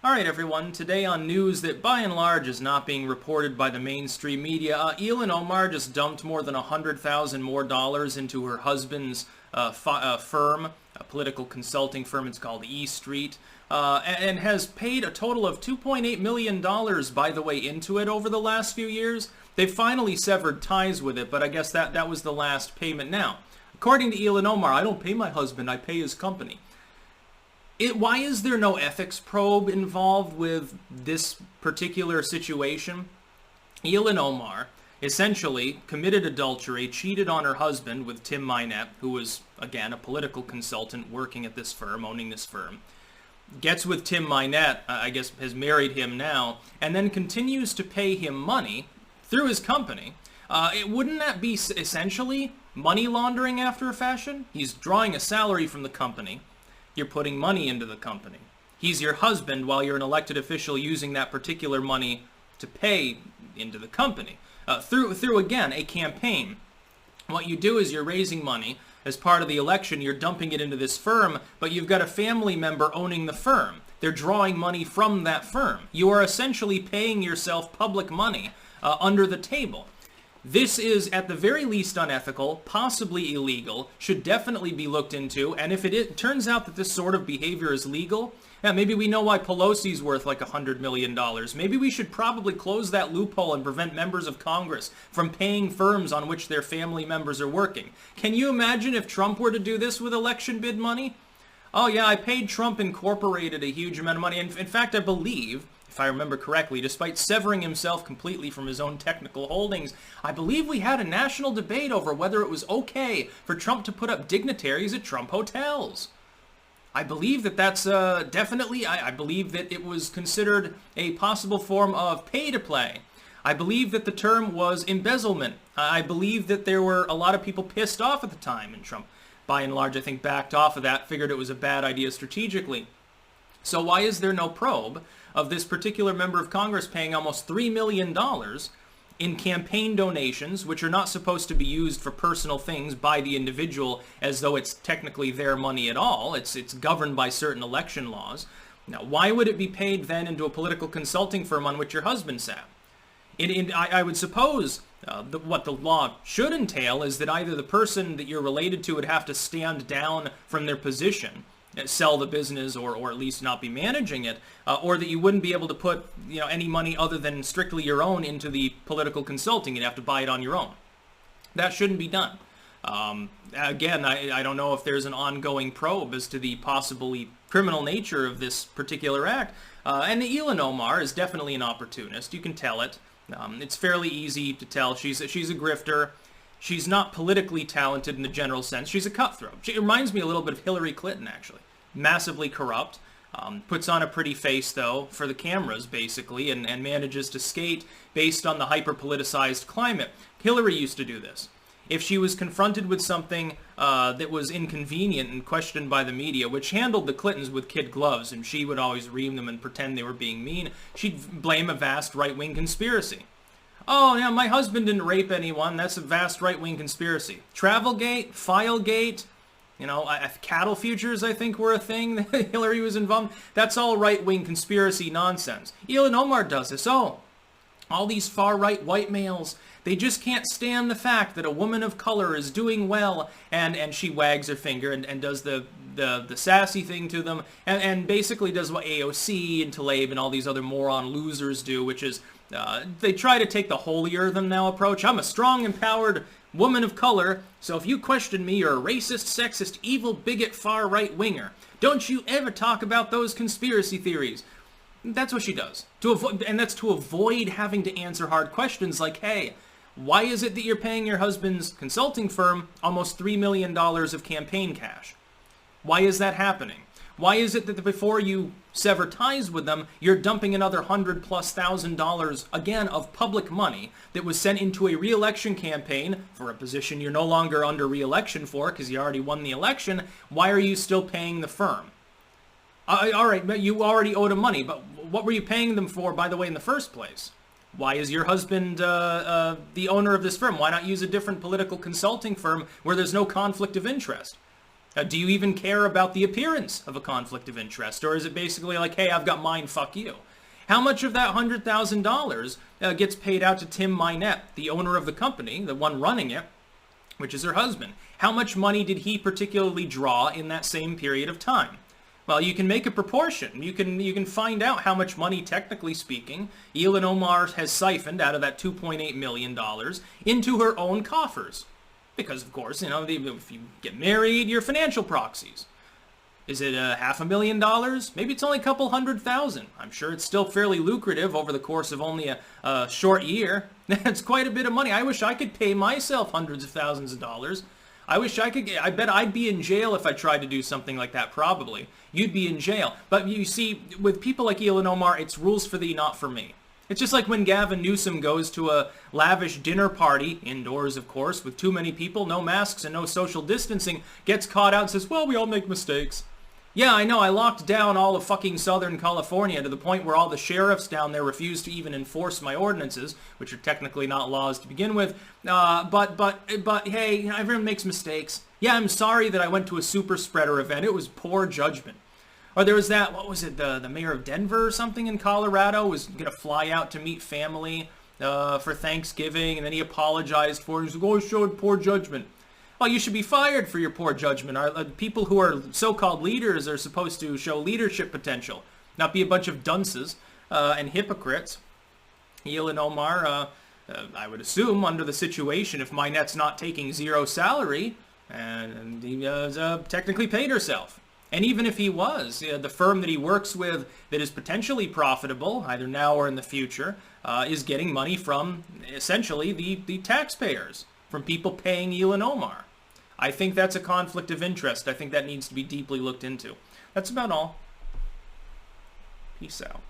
Alright everyone, today on news that by and large is not being reported by the mainstream media, Ilhan Omar just dumped more than $100,000 more into her husband's firm, a political consulting firm. It's called E Street, and has paid a total of $2.8 million, by the way, into it over the last few years. They've finally severed ties with it, but I guess that was the last payment. Now, according to Ilhan Omar, I don't pay my husband, I pay his company. Why is there no ethics probe involved with this particular situation? Ilhan Omar essentially committed adultery, cheated on her husband with Tim Mynett, who was, again, a political consultant working at this firm, owning this firm. Gets with Tim Mynett, I guess has married him now, and then continues to pay him money through his company. Wouldn't that be essentially money laundering after a fashion? He's drawing a salary from the company. You're putting money into the company. He's your husband while you're an elected official using that particular money to pay into the company. Through again, a campaign. What you do is you're raising money. As part of the election, you're dumping it into this firm, but you've got a family member owning the firm. They're drawing money from that firm. You are essentially paying yourself public money under the table. This is, at the very least, unethical, possibly illegal, should definitely be looked into, and if it turns out that this sort of behavior is legal, maybe we know why Pelosi's worth like $100 million. Maybe we should probably close that loophole and prevent members of Congress from paying firms on which their family members are working. Can you imagine if Trump were to do this with election bid money? Oh yeah, I paid Trump Incorporated a huge amount of money. In fact, I believe, if I remember correctly, despite severing himself completely from his own technical holdings, I believe we had a national debate over whether it was okay for Trump to put up dignitaries at Trump hotels. I believe that's definitely, I believe that it was considered a possible form of pay-to-play. I believe that the term was embezzlement. I believe that there were a lot of people pissed off at the time, and Trump, by and large, I think backed off of that, figured it was a bad idea strategically. So why is there no probe of this particular member of Congress paying almost $3 million in campaign donations, which are not supposed to be used for personal things by the individual as though it's technically their money at all? It's governed by certain election laws. Now, why would it be paid then into a political consulting firm on which your husband sat? I would suppose what the law should entail is that either the person that you're related to would have to stand down from their position, sell the business, or at least not be managing it, or that you wouldn't be able to put any money other than strictly your own into the political consulting. You'd have to buy it on your own. That shouldn't be done. Again, I don't know if there's an ongoing probe as to the possibly criminal nature of this particular act. And Ilhan Omar is definitely an opportunist. You can tell it. It's fairly easy to tell. She's a grifter. She's not politically talented in the general sense. She's a cutthroat. She reminds me a little bit of Hillary Clinton, actually. Massively corrupt. Puts on a pretty face, though, for the cameras, basically, and manages to skate based on the hyper-politicized climate. Hillary used to do this. If she was confronted with something that was inconvenient and questioned by the media, which handled the Clintons with kid gloves, and she would always ream them and pretend they were being mean, she'd blame a vast right-wing conspiracy. Oh, yeah, my husband didn't rape anyone. That's a vast right-wing conspiracy. Travelgate, Filegate, cattle futures, I think, were a thing that Hillary was involved in. That's all right-wing conspiracy nonsense. Ilhan Omar does this. Oh, all these far-right white males, they just can't stand the fact that a woman of color is doing well, and she wags her finger and does the sassy thing to them, and basically does what AOC and Tlaib and all these other moron losers do, which is they try to take the holier-than-thou approach. I'm a strong, empowered woman of color, so if you question me, you're a racist, sexist, evil, bigot, far-right winger. Don't you ever talk about those conspiracy theories. That's what she does. And that's to avoid having to answer hard questions like, hey, why is it that you're paying your husband's consulting firm almost $3 million of campaign cash? Why is that happening? Why is it that before you sever ties with them, you're dumping another $100,000+ again of public money that was sent into a re-election campaign for a position you're no longer under re-election for because you already won the election? Why are you still paying the firm? All right, but you already owed him money, but what were you paying them for, by the way, in the first place? Why is your husband the owner of this firm? Why not use a different political consulting firm where there's no conflict of interest? Do you even care about the appearance of a conflict of interest? Or is it basically like, hey, I've got mine, fuck you? How much of that $100,000 gets paid out to Tim Mynett, the owner of the company, the one running it, which is her husband? How much money did he particularly draw in that same period of time? Well, you can make a proportion. You can find out how much money, technically speaking, Ilhan Omar has siphoned out of that $2.8 million into her own coffers. Because, of course, if you get married, you're financial proxies. Is it $500,000? Maybe it's only a couple $100,000. I'm sure it's still fairly lucrative over the course of only a short year. That's quite a bit of money. I wish I could pay myself hundreds of thousands of dollars. I wish I could. I bet I'd be in jail if I tried to do something like that, probably. You'd be in jail. But you see, with people like Ilhan Omar, it's rules for thee, not for me. It's just like when Gavin Newsom goes to a lavish dinner party, indoors of course, with too many people, no masks and no social distancing, gets caught out and says, well, we all make mistakes. Yeah, I know, I locked down all of fucking Southern California to the point where all the sheriffs down there refuse to even enforce my ordinances, which are technically not laws to begin with. But hey, everyone makes mistakes. Yeah, I'm sorry that I went to a super spreader event. It was poor judgment. Or there was that, what was it, the mayor of Denver or something in Colorado was going to fly out to meet family for Thanksgiving, and then he apologized for it. He was like, oh, I showed poor judgment. Well, you should be fired for your poor judgment. People who are so-called leaders are supposed to show leadership potential, not be a bunch of dunces and hypocrites. Ilhan Omar, I would assume, under the situation, if Mynett's not taking zero salary, and he technically paid herself. And even if he was, the firm that he works with that is potentially profitable, either now or in the future, is getting money from, essentially, the taxpayers, from people paying Ilhan Omar. I think that's a conflict of interest. I think that needs to be deeply looked into. That's about all. Peace out.